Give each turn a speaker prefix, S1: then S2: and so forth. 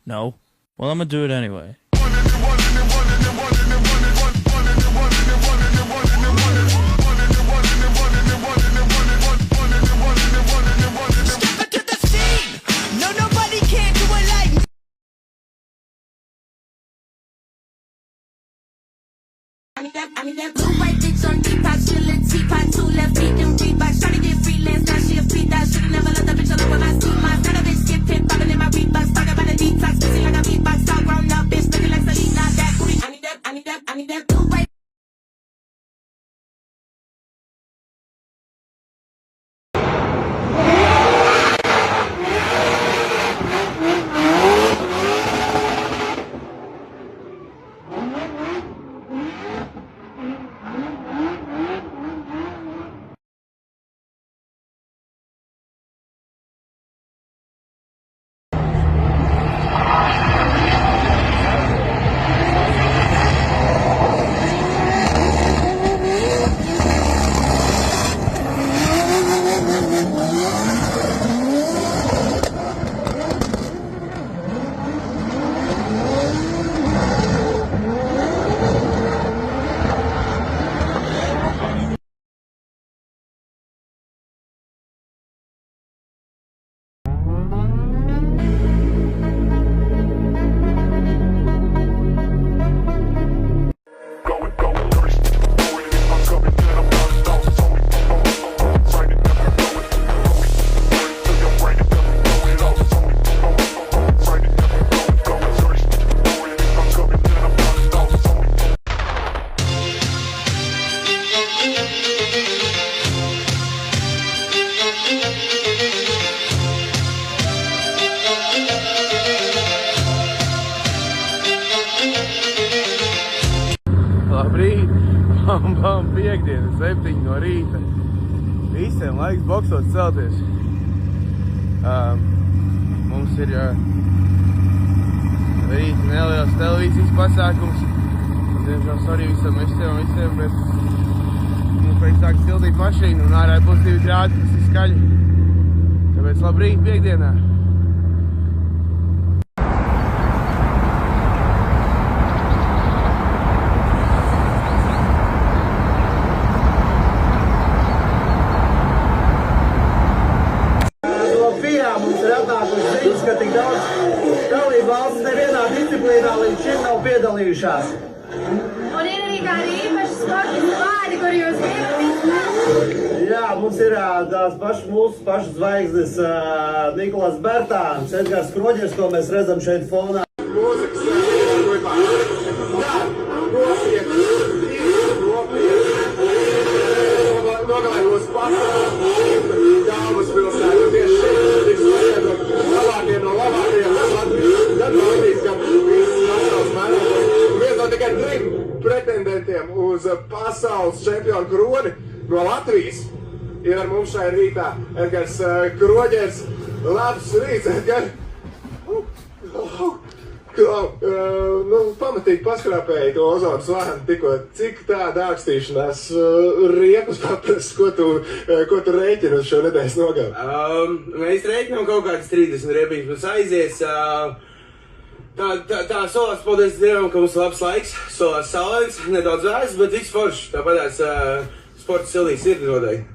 S1: No. Well, I'm gonna do it anyway.
S2: Step into the scene. No, nobody can do it like me. I need that blue white bitch on detox, chillin' teapot, 2 left feet in Reeboks. Tryna get freelance, now she a free that. Should've never let the bitch alone when I see my son. A bitch skip hip, bobbin' in my Reeboks. Talk about a detox, busy like a beatbox. All grown up, bitch, looking like Selena. That booty, I need that blue white.
S3: Labrīt, bam, piekdiena, 7 no rīta. Visiem laiks boksot celties. Mums ir rīt neliels televīzijas pasākums. Diemžēl sorry visiem, bet mums vajag sākt sildīt mašīnu un ārā būs 2 grādi, tas ir skaļi. Tāpēc labrīt piekdienā.
S4: Mums ir atnākuši ziņas, ka tik daudz dalību valsts nevienā disciplīnā līdz šim nav piedalījušās.
S5: Un ir arī kādi īpaši sportisti vārdi, kur jūs gribat?
S4: Jā, mums ir tās mūsu pašu zvaigznes Nikolas Bērtāns, Edgars Kroģers, ko mēs redzam šeit fonā.
S6: Pretendentiem uz pasaules čempionu kroni no Latvijas ir ar mums šai rītā Edgars Kroģers. Labs rīts, Edgar! Pamatīgi paskrāpēji to ozonu slāni tikko. Cik tā dārkstīšanās riepas paprast, ko tu rēķini uz šo nedēļas nogalu?
S3: Mēs rēķinām kaut kādas 30 riepiņas mums aizies. Tā solās, paldies Dievam, ka mums ir labs laiks, solās saulains, nedaudz vēs, bet viss foršs. Tāpatās sporta sildīs sirdi noteikti.